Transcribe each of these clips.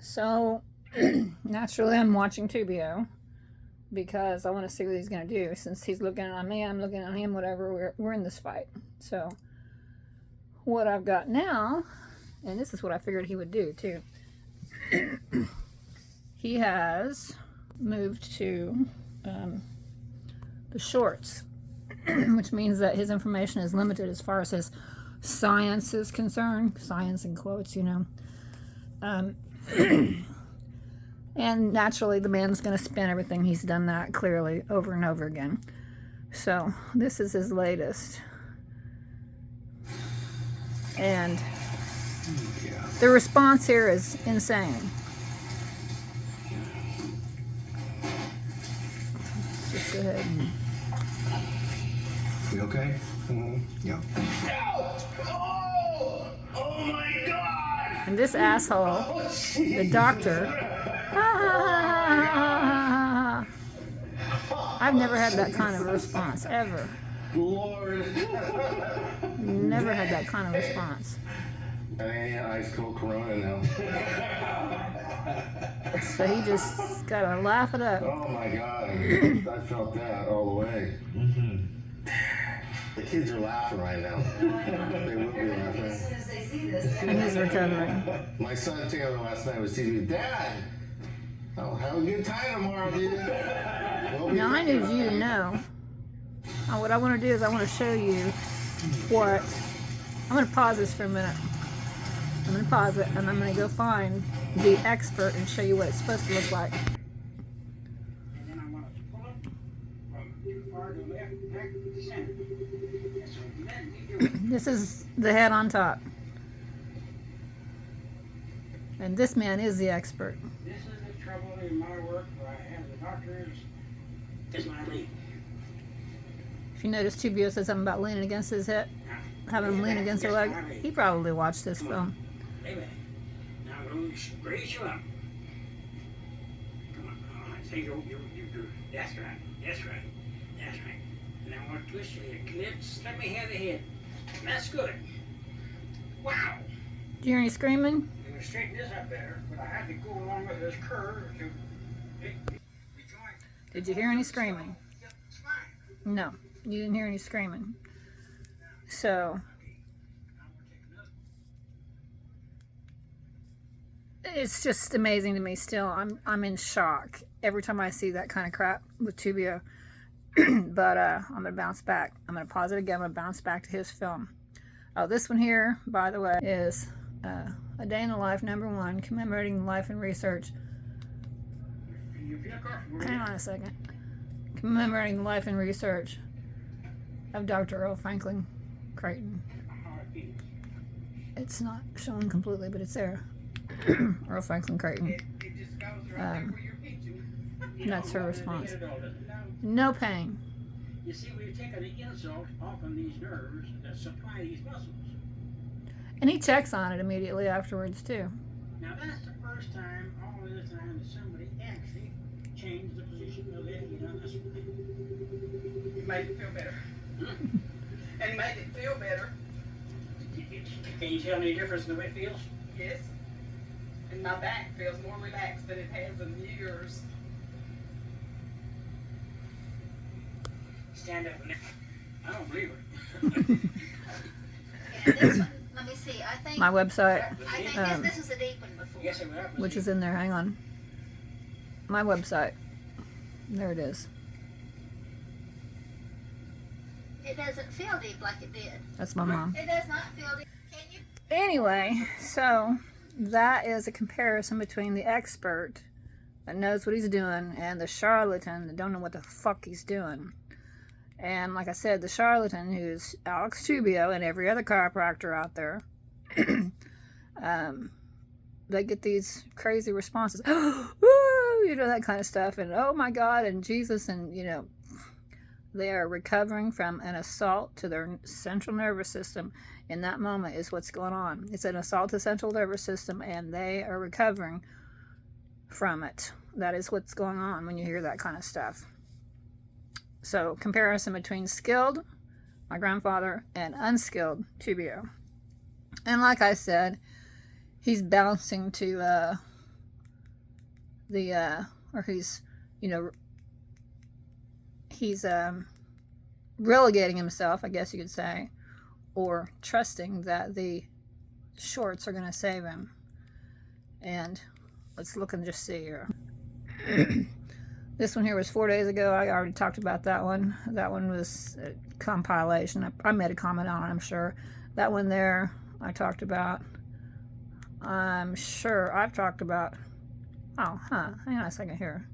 So, naturally, I'm watching Tubio because I want to see what he's going to do. Since he's looking at me, I'm looking at him, whatever, we're in this fight. So, what I've got now, and this is what I figured he would do too, he has moved to the shorts, which means that his information is limited as far as his science is concerned. Science in quotes, you know. And naturally, the man's going to spin everything. He's done that clearly over and over again. So, this is his latest. And the response here is insane. Let's just go ahead and... You okay? Yeah. Oh my God! And this asshole, the doctor, I've never had that kind of a response, ever. Lord. Never had that kind of response. Ice cold Corona now. So he just gotta laugh it up. Oh my God. I felt that all the way. The kids are laughing right now. They will be laughing. As soon as they see this, And he's recovering. My son Taylor last night was teasing me, Dad, I'll have a good time tomorrow, dude. Now I need you to know. What I want to do is I want to show you what... I'm going to pause this for a minute. I'm going to pause it and I'm going to go find the expert and show you what it's supposed to look like. And then I want to pull it from too far to the left, back to the center. And so then we do it. This is the head on top. And this man is the expert. This is the trouble in my work where I have the doctors. This is my lead. If you notice, Tubio said something about leaning against his head, having him lean against her leg. He probably watched this film. Lay back. Now I'm going to raise you up. Come on. Say you. That's right. That's right. That's right. And I want to twist your head. Let me have the head. That's good. Wow. Did you hear any screaming? I'm going to straighten this up better, but I had to go along with this curve to rejoin. Did you hear any screaming? Yep, it's fine. No, you didn't hear any screaming. So, it's just amazing to me still. I'm in shock every time I see that kind of crap with Tubio. But I'm going to bounce back. I'm going to pause it again. I'm going to bounce back to his film. Oh, this one here, by the way, is A Day in the Life #1, commemorating life and research. Hang on a second. Commemorating the life and research of Dr. Earl Craton. It's not shown completely, but it's there. Earl Craton. That's her response. No pain. You see, we've taken the insult off on these nerves that supply these muscles. And he checks on it immediately afterwards, too. Now, that's the first time, all of this time, that somebody actually changed the position of the head on this one. It made it feel better. And made it feel better. Can you tell me the difference in the way it feels? Yes. And my back feels more relaxed than it has in years. Stand up and I don't believe it. yeah, this one, let me see. I think My website, I think this was a deep one before. Yes, it was. which is in there. Hang on. My website. There it is. It doesn't feel deep like it did. That's my mom. It does not feel deep. Can you? Anyway, so that is a comparison between the expert that knows what he's doing and the charlatan that don't know what the fuck he's doing. And like I said, the charlatan, who's Alex Tubio and every other chiropractor out there, they get these crazy responses. Woo, you know, that kind of stuff. And oh my God, and Jesus, and you know, they are recovering from an assault to their central nervous system. In that moment is what's going on. It's an assault to central nervous system, and they are recovering from it. That is what's going on when you hear that kind of stuff. So, comparison between skilled, my grandfather, and unskilled Tubio. And like I said, he's bouncing to or he's, you know, he's relegating himself, I guess you could say, or trusting that the shorts are going to save him. And let's look and just see here. This one here was 4 days ago. I already talked about that one. That one was a compilation. I made a comment on it, I'm sure. That one there I talked about. I'm sure I've talked about. Oh, hang on a second here.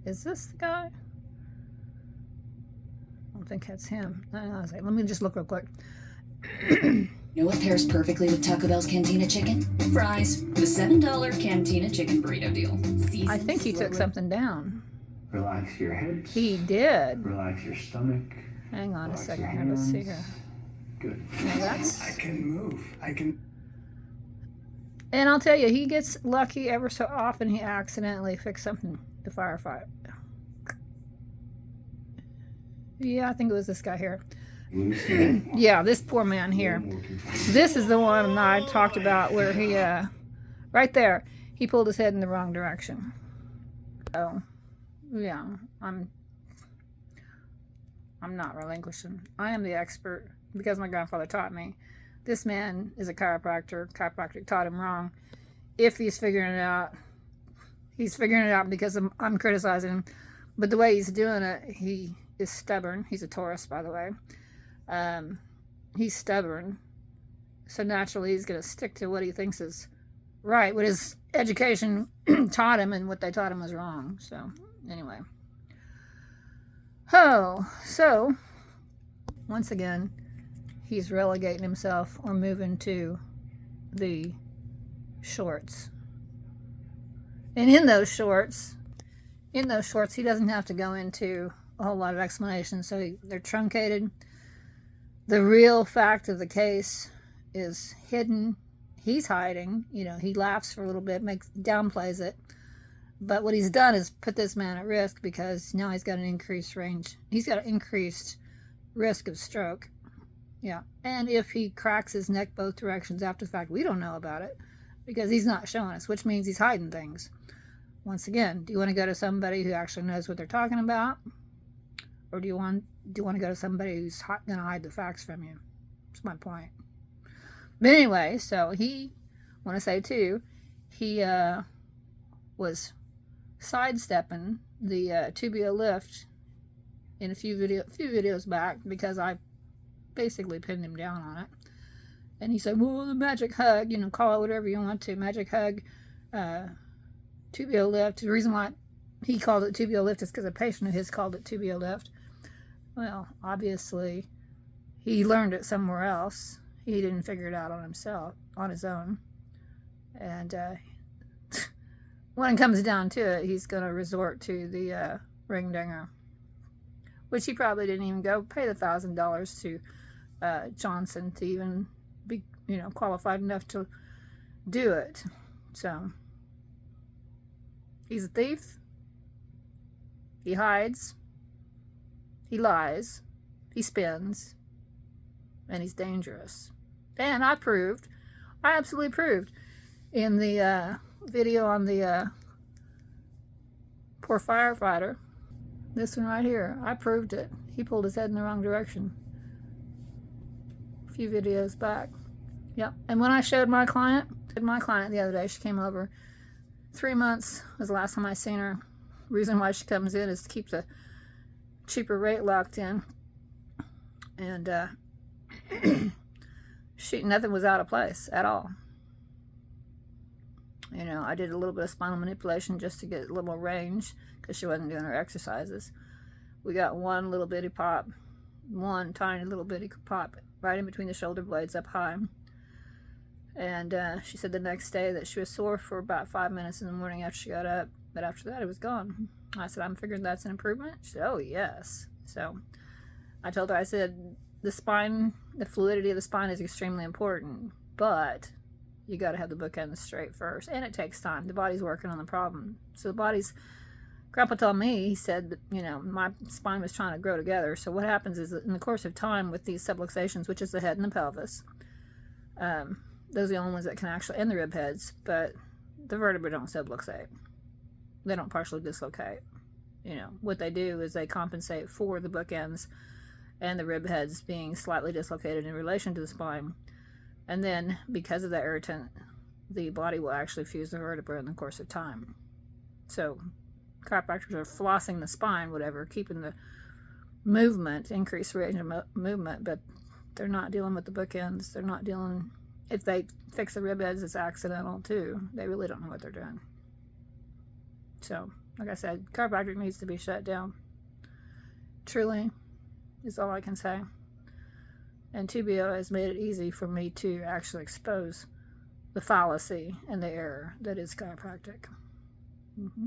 Is this the guy? I don't think that's him. Let me just look real quick. Know what pairs perfectly with Taco Bell's Cantina Chicken? Fries. The $7 Cantina Chicken Burrito Deal. I think he took something down. Relax your hips. He did. Relax your stomach. Hang on a Relax second your here. Let's see hands. here. Good. Now that's... I can move. I can... And I'll tell you, he gets lucky ever so often. He accidentally fixed something to firefight. Yeah, I think it was this guy here. Yeah, this poor man here. This is the one I talked about where he, right there, he pulled his head in the wrong direction. So, yeah, I'm not relinquishing. I am the expert because my grandfather taught me. This man is a chiropractor. Chiropractic taught him wrong. If he's figuring it out, he's figuring it out because I'm criticizing him. But the way he's doing it, he is stubborn. He's a Taurus, by the way. He's stubborn. So naturally, he's going to stick to what he thinks is right, what his education taught him, and what they taught him was wrong. So, anyway. Oh, so, once again, he's relegating himself or moving to the shorts. And in those shorts, he doesn't have to go into a whole lot of explanation. So they're truncated. The real fact of the case is hidden. He's hiding. You know, he laughs for a little bit, downplays it. But what he's done is put this man at risk because now he's got an increased range. He's got an increased risk of stroke. Yeah, and if he cracks his neck both directions after the fact, we don't know about it because he's not showing us, which means he's hiding things. Once again, do you want to go to somebody who actually knows what they're talking about, or do you want to go to somebody who's going to hide the facts from you? That's my point. But anyway, so I want to say too, he was sidestepping the Tubio lift in a few videos back because I basically pinned him down on it. And he said, well, the magic hug, you know, call it whatever you want to, magic hug, Tubio lift. The reason why he called it Tubio lift is because a patient of his called it Tubio lift. Well, obviously, he learned it somewhere else. He didn't figure it out on his own. And when it comes down to it, he's going to resort to the ring dinger, which he probably didn't even go pay the $1,000 to Johnson to even be, you know, qualified enough to do it. So he's a thief. He hides. He lies. He spins. And he's dangerous. And I absolutely proved in the video on the poor firefighter, this one right here, I proved it. He pulled his head in the wrong direction a few videos back. Yep. And when I showed my client the other day, she came over. 3 months was the last time I seen her. Reason why she comes in is to keep the cheaper rate locked in. And nothing was out of place at all. You know, I did a little bit of spinal manipulation just to get a little more range because she wasn't doing her exercises. We got one little bitty pop, one tiny little bitty pop right in between the shoulder blades up high. And she said the next day that she was sore for about 5 minutes in the morning after she got up, but after that it was gone. I said, I'm figuring that's an improvement. She said, oh yes. So I told her, I said, the spine, the fluidity of the spine is extremely important, but you got to have the bookends straight first, and it takes time. The body's working on the problem. So the body's, Grandpa told me, he said that, you know, my spine was trying to grow together. So what happens is that in the course of time with these subluxations, which is the head and the pelvis, Those are the only ones that can actually, and the rib heads, but the vertebrae don't subluxate. They don't partially dislocate. You know, what they do is they compensate for the bookends and the rib heads being slightly dislocated in relation to the spine. And then, because of that irritant, the body will actually fuse the vertebra in the course of time. So, chiropractors are flossing the spine, whatever, keeping the movement, increased range of movement, but they're not dealing with the bookends. They're not dealing, if they fix the rib heads, it's accidental too. They really don't know what they're doing. So, like I said, chiropractic needs to be shut down. Truly, is all I can say. And Tubio has made it easy for me to actually expose the fallacy and the error that is chiropractic. Mm-hmm.